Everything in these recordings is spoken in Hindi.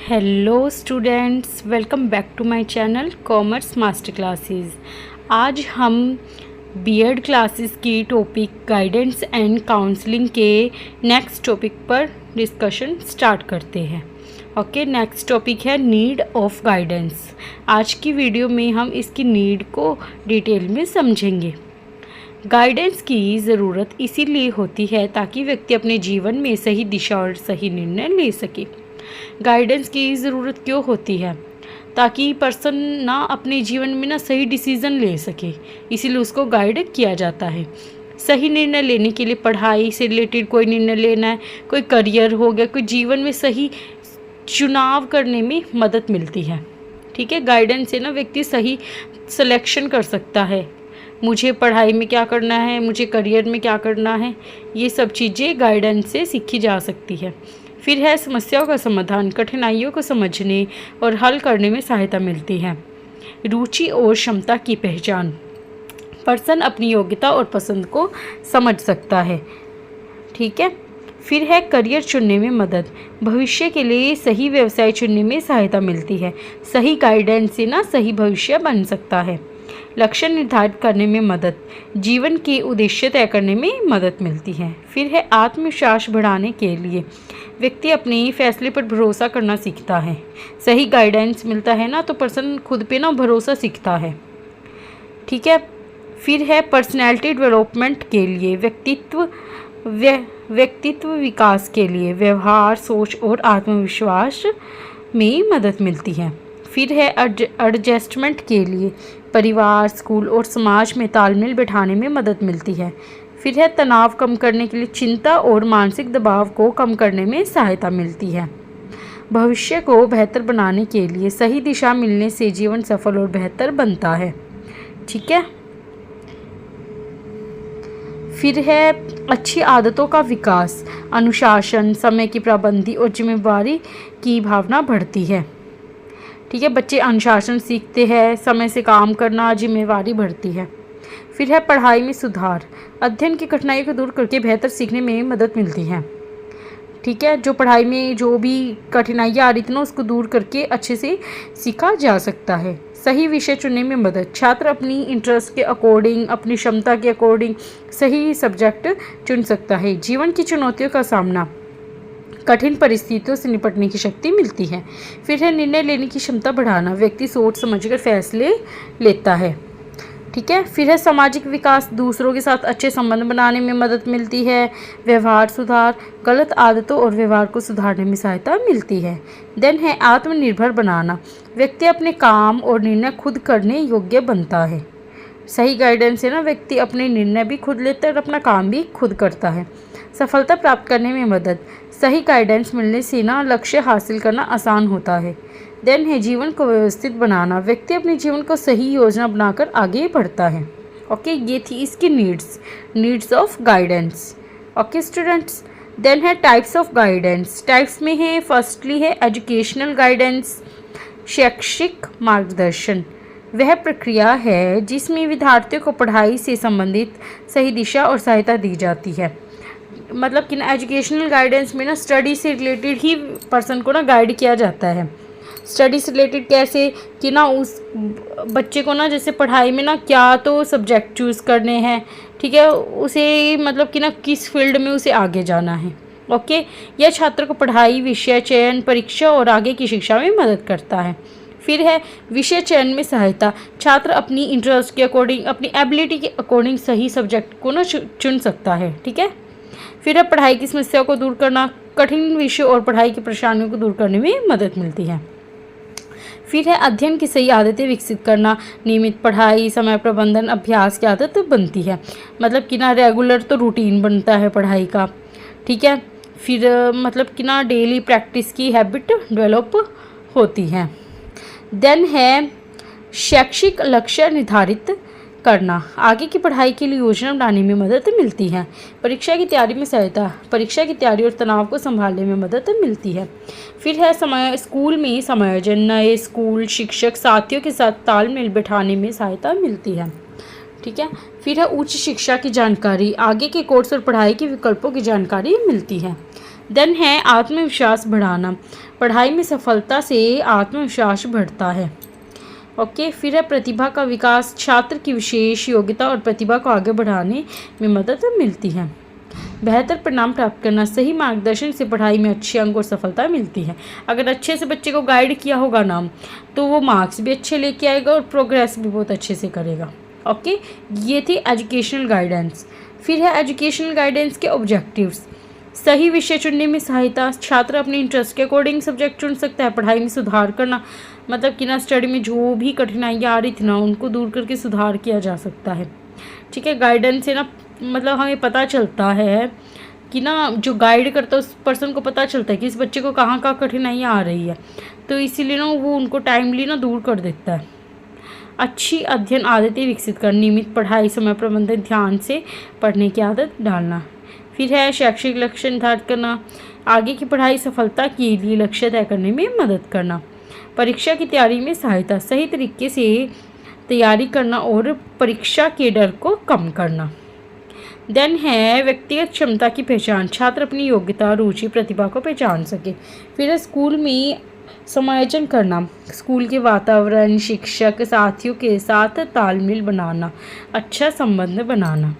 Hello students, welcome back to my channel commerce master classes. आज हम बीएड क्लासेस की टॉपिक गाइडेंस एंड काउंसलिंग के नेक्स्ट टॉपिक पर डिस्कशन स्टार्ट करते हैं। ओके, नेक्स्ट टॉपिक है नीड ऑफ गाइडेंस। आज की वीडियो में हम इसकी नीड को डिटेल में समझेंगे। गाइडेंस की ज़रूरत इसीलिए होती है ताकि व्यक्ति अपने जीवन में सही दिशा और सही निर्णय ले सके। गाइडेंस की ज़रूरत क्यों होती है? ताकि पर्सन ना अपने जीवन में ना सही डिसीज़न ले सके, इसीलिए उसको गाइड किया जाता है। सही निर्णय लेने के लिए पढ़ाई से रिलेटेड कोई निर्णय लेना है, कोई करियर हो गया, कोई जीवन में सही चुनाव करने में मदद मिलती है। ठीक है, गाइडेंस से ना व्यक्ति सही सिलेक्शन कर सकता है। मुझे पढ़ाई में क्या करना है, मुझे करियर में क्या करना है, ये सब चीज़ें गाइडेंस से सीखी जा सकती है। फिर है समस्याओं का समाधान, कठिनाइयों को समझने और हल करने में सहायता मिलती है। रुचि और क्षमता की पहचान, पर्सन अपनी योग्यता और पसंद को समझ सकता है। ठीक है, फिर है करियर चुनने में मदद, भविष्य के लिए सही व्यवसाय चुनने में सहायता मिलती है। सही गाइडेंस से ना सही भविष्य बन सकता है। लक्ष्य निर्धारित करने में मदद, जीवन के उद्देश्य तय करने में मदद मिलती है। फिर है आत्मविश्वास बढ़ाने के लिए, व्यक्ति अपने फैसले पर भरोसा करना सीखता है। सही गाइडेंस मिलता है ना तो पर्सन खुद पे ना भरोसा सीखता है। ठीक है, फिर है पर्सनैलिटी डेवलपमेंट के लिए, व्यक्तित्व विकास के लिए व्यवहार, सोच और आत्मविश्वास में मदद मिलती है। फिर है एडजस्टमेंट के लिए, परिवार, स्कूल और समाज में तालमेल बिठाने में मदद मिलती है। फिर है तनाव कम करने के लिए, चिंता और मानसिक दबाव को कम करने में सहायता मिलती है। भविष्य को बेहतर बनाने के लिए सही दिशा मिलने से जीवन सफल और बेहतर बनता है। ठीक है, फिर है अच्छी आदतों का विकास, अनुशासन, समय की पाबंदी और जिम्मेदारी की भावना बढ़ती है। ठीक है, बच्चे अनुशासन सीखते हैं, समय से काम करना, जिम्मेवारी बढ़ती है। फिर है पढ़ाई में सुधार, अध्ययन की कठिनाइयों को दूर करके बेहतर सीखने में मदद मिलती है। ठीक है, जो पढ़ाई में जो भी कठिनाइयाँ आ रही थी ना उसको दूर करके अच्छे से सीखा जा सकता है। सही विषय चुनने में मदद, छात्र अपनी इंटरेस्ट के अकॉर्डिंग, अपनी क्षमता के अकॉर्डिंग सही सब्जेक्ट चुन सकता है। जीवन की चुनौतियों का सामना, कठिन परिस्थितियों से निपटने की शक्ति मिलती है। फिर है निर्णय लेने की क्षमता बढ़ाना, व्यक्ति सोच समझकर फैसले लेता है। ठीक है, फिर है सामाजिक विकास, दूसरों के साथ अच्छे संबंध बनाने में मदद मिलती है। व्यवहार सुधार, गलत आदतों और व्यवहार को सुधारने में सहायता मिलती है। देन है आत्मनिर्भर बनाना, व्यक्ति अपने काम और निर्णय खुद करने योग्य बनता है। सही गाइडेंस से ना व्यक्ति अपने निर्णय भी खुद लेता है और अपना काम भी खुद करता है। सफलता प्राप्त करने में मदद, सही गाइडेंस मिलने से ना लक्ष्य हासिल करना आसान होता है। देन है जीवन को व्यवस्थित बनाना, व्यक्ति अपने जीवन को सही योजना बनाकर आगे बढ़ता है। ओके, ये थी इसकी needs of guidance. Okay students, then है टाइप्स ऑफ गाइडेंस। टाइप्स में है फर्स्टली है एजुकेशनल गाइडेंस, शैक्षिक मार्गदर्शन। वह प्रक्रिया है जिसमें विद्यार्थियों को पढ़ाई से संबंधित सही दिशा और सहायता दी जाती है। मतलब कि ना एजुकेशनल गाइडेंस में ना स्टडी से रिलेटेड ही पर्सन को ना गाइड किया जाता है। स्टडी से रिलेटेड कैसे कि ना उस बच्चे को ना जैसे पढ़ाई में ना क्या तो सब्जेक्ट चूज़ करने हैं। ठीक है, उसे मतलब कि ना किस फील्ड में उसे आगे जाना है। ओके, यह छात्र को पढ़ाई, विषय चयन, परीक्षा और आगे की शिक्षा में मदद करता है। फिर है विषय चयन में सहायता, छात्र अपनी इंटरेस्ट के अकॉर्डिंग, अपनी एबिलिटी के अकॉर्डिंग सही सब्जेक्ट को ना चुन सकता है। ठीक है, फिर है पढ़ाई की समस्याओं को दूर करना, कठिन विषय और पढ़ाई की परेशानियों को दूर करने में मदद मिलती है। फिर है अध्ययन की सही आदतें विकसित करना, नियमित पढ़ाई, समय प्रबंधन, अभ्यास की आदत बनती है। मतलब कि ना रेगुलर तो रूटीन बनता है पढ़ाई का। ठीक है, फिर मतलब कि ना डेली प्रैक्टिस की हैबिट डेवलप होती है। देन है शैक्षिक लक्ष्य निर्धारित करना, आगे की पढ़ाई के लिए योजना बनाने में मदद मिलती है। परीक्षा की तैयारी में सहायता, परीक्षा की तैयारी और तनाव को संभालने में मदद मिलती है। फिर है स्कूल में समायोजन, नए स्कूल, शिक्षक, साथियों के साथ तालमेल बिठाने में सहायता मिलती है। ठीक है, फिर है उच्च शिक्षा की जानकारी, आगे के कोर्स और पढ़ाई के विकल्पों की जानकारी मिलती है। देन है आत्मविश्वास बढ़ाना, पढ़ाई में सफलता से आत्मविश्वास बढ़ता है। ओके, फिर है प्रतिभा का विकास, छात्र की विशेष योग्यता और प्रतिभा को आगे बढ़ाने में मदद मिलती है। बेहतर परिणाम प्राप्त करना, सही मार्गदर्शन से पढ़ाई में अच्छे अंक और सफलता मिलती है। अगर अच्छे से बच्चे को गाइड किया होगा ना तो वो मार्क्स भी अच्छे लेके आएगा और प्रोग्रेस भी बहुत अच्छे से करेगा। ओके, ये थी एजुकेशनल गाइडेंस। फिर है एजुकेशनल गाइडेंस के ऑब्जेक्टिव्स, सही विषय चुनने में सहायता, छात्र अपने इंटरेस्ट के अकॉर्डिंग सब्जेक्ट चुन सकता है। पढ़ाई में सुधार करना, मतलब कि ना स्टडी में जो भी कठिनाइयाँ आ रही थी ना उनको दूर करके सुधार किया जा सकता है। ठीक है, गाइडेंस से ना मतलब हमें पता चलता है कि ना जो गाइड करता है उस पर्सन को पता चलता है कि इस बच्चे को कहाँ कठिनाइयाँ आ रही है, तो इसीलिए ना वो उनको टाइमली ना दूर कर देता है। अच्छी अध्ययन आदतें विकसित कर, नियमित पढ़ाई, समय प्रबंधन, ध्यान से पढ़ने की आदत डालना। फिर है शैक्षिक लक्ष्य निर्धारित करना, आगे की पढ़ाई सफलता के लिए लक्ष्य तय करने में मदद करना। परीक्षा की तैयारी में सहायता, सही तरीके से तैयारी करना और परीक्षा के डर को कम करना। देन है व्यक्तिगत क्षमता की पहचान, छात्र अपनी योग्यता, रुचि, प्रतिभा को पहचान सके। फिर है स्कूल में समायोजन करना, स्कूल के वातावरण, शिक्षक, साथियों के साथ तालमेल बनाना, अच्छा संबंध बनाना।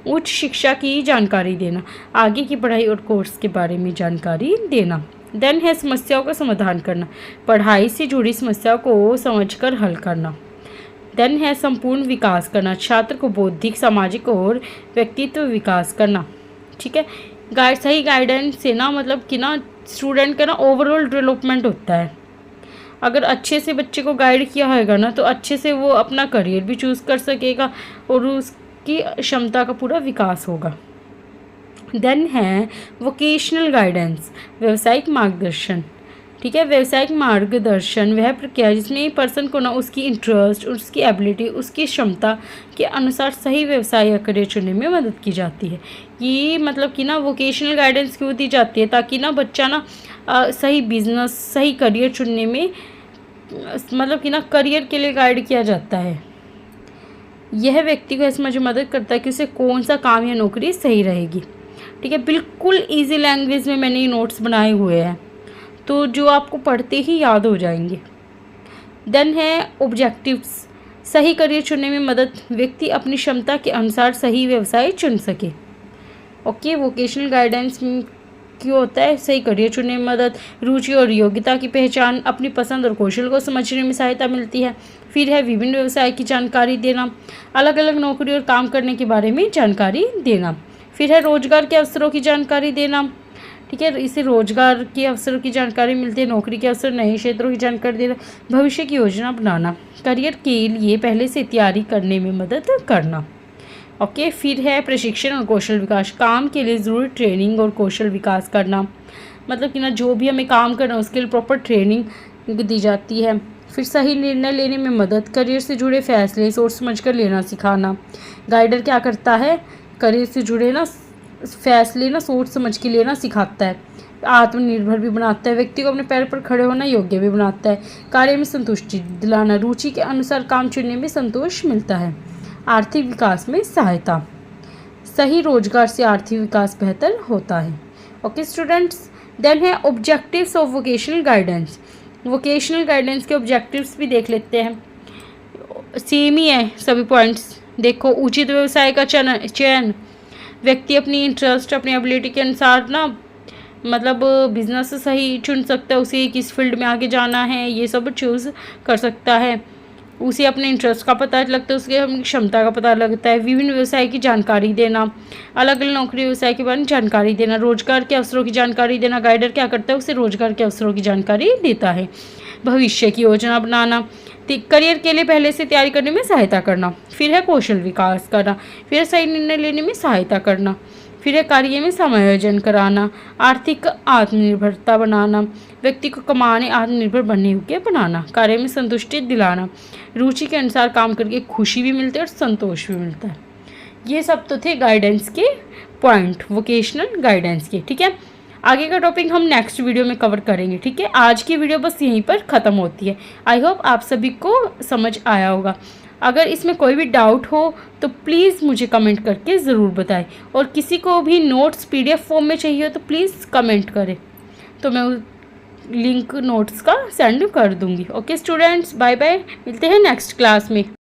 उच्च शिक्षा की जानकारी देना, आगे की पढ़ाई और कोर्स के बारे में जानकारी देना। देन है समस्याओं का समाधान करना, पढ़ाई से जुड़ी समस्याओं को समझकर हल करना। देन है संपूर्ण विकास करना, छात्र को बौद्धिक, सामाजिक और व्यक्तित्व विकास करना। ठीक है, सही गाइडेंस से ना मतलब कि ना स्टूडेंट का ना ओवरऑल डेवलपमेंट होता है। अगर अच्छे से बच्चे को गाइड किया होगा ना तो अच्छे से वो अपना करियर भी चूज़ कर सकेगा और उसकी क्षमता का पूरा विकास होगा। देन है वोकेशनल गाइडेंस, व्यावसायिक मार्गदर्शन। ठीक है, व्यावसायिक मार्गदर्शन वह प्रक्रिया जिसमें पर्सन को ना उसकी इंटरेस्ट, उसकी एबिलिटी, उसकी क्षमता के अनुसार सही व्यवसाय या करियर चुनने में मदद की जाती है। ये मतलब कि ना वोकेशनल गाइडेंस क्यों दी जाती है, ताकि ना बच्चा ना सही बिजनेस, सही करियर चुनने में मतलब कि ना करियर के लिए गाइड किया जाता है। यह व्यक्ति को इसमें जो मदद करता है कि उसे कौन सा काम या नौकरी सही रहेगी। ठीक है, बिल्कुल ईजी लैंग्वेज में मैंने ये नोट्स बनाए हुए हैं तो जो आपको पढ़ते ही याद हो जाएंगे। देन है ऑब्जेक्टिव्स, सही करियर चुनने में मदद, व्यक्ति अपनी क्षमता के अनुसार सही व्यवसाय चुन सके। ओके, वोकेशनल गाइडेंस क्यों होता है, सही करियर चुनने में मदद, रुचि और योग्यता की पहचान, अपनी पसंद और कौशल को समझने में सहायता मिलती है। फिर है विभिन्न व्यवसाय की जानकारी देना, अलग अलग नौकरी और काम करने के बारे में जानकारी देना। फिर है रोजगार के अवसरों की जानकारी देना। ठीक है, इससे रोजगार के अवसरों की जानकारी मिलती है, नौकरी के अवसर, नए क्षेत्रों की जानकारी देना, भविष्य की योजना बनाना, करियर के लिए पहले से तैयारी करने में मदद करना। ओके, फिर है प्रशिक्षण और कौशल विकास, काम के लिए ज़रूरी ट्रेनिंग और कौशल विकास करना, मतलब कि ना जो भी हमें काम करना है उसके लिए प्रॉपर ट्रेनिंग दी जाती है। फिर सही निर्णय लेने में मदद, करियर से जुड़े फैसले सोच समझकर लेना सिखाना। गाइडर क्या करता है, करियर से जुड़े ना फैसले ना सोच समझ के लेना सिखाता है, आत्मनिर्भर भी बनाता है, व्यक्ति को अपने पैर पर खड़े होना योग्य भी बनाता है, कार्य में संतुष्टि दिलाना, रुचि के अनुसार काम चुनने में संतोष मिलता है, आर्थिक विकास में सहायता, सही रोजगार से आर्थिक विकास बेहतर होता है। ओके स्टूडेंट्स, देन है objectives of vocational guidance. Vocational guidance के ऑब्जेक्टिव्स भी देख लेते हैं, सेम ही है सभी पॉइंट्स। देखो, उचित व्यवसाय का चयन, व्यक्ति अपनी इंटरेस्ट, अपनी एबिलिटी के अनुसार ना मतलब बिजनेस सही चुन सकता है, उसे किस फील्ड में आगे जाना है ये सब चूज़ कर सकता है, उसे अपने इंटरेस्ट का पता लगता है, उसके अपनी क्षमता का पता लगता है। विभिन्न व्यवसाय की जानकारी देना, अलग अलग नौकरी व्यवसाय के बारे में जानकारी देना, रोजगार के अवसरों की जानकारी देना। गाइडर क्या करता है, उसे रोजगार के अवसरों की जानकारी देता है। भविष्य की योजना बनाना, करियर के लिए पहले से तैयारी करने में सहायता करना। फिर है कौशल विकास करना, फिर सही निर्णय लेने में सहायता करना, फिर है कार्य में समायोजन कराना, आर्थिक आत्मनिर्भरता बनाना, व्यक्ति को कमाने आत्मनिर्भर बनने योग्य बनाना, कार्य में संतुष्टि दिलाना, रुचि के अनुसार काम करके खुशी भी मिलती है और संतोष भी मिलता है। ये सब तो थे गाइडेंस के पॉइंट, वोकेशनल गाइडेंस के। ठीक है, आगे का टॉपिक हम नेक्स्ट वीडियो में कवर करेंगे। ठीक है, आज की वीडियो बस यहीं पर ख़त्म होती है। आई होप आप सभी को समझ आया होगा। अगर इसमें कोई भी डाउट हो तो प्लीज़ मुझे कमेंट करके ज़रूर बताएं, और किसी को भी नोट्स PDF फॉर्म में चाहिए हो तो प्लीज़ कमेंट करें, तो मैं लिंक नोट्स का सेंड कर दूंगी। ओके स्टूडेंट्स, बाय बाय, मिलते हैं नेक्स्ट क्लास में।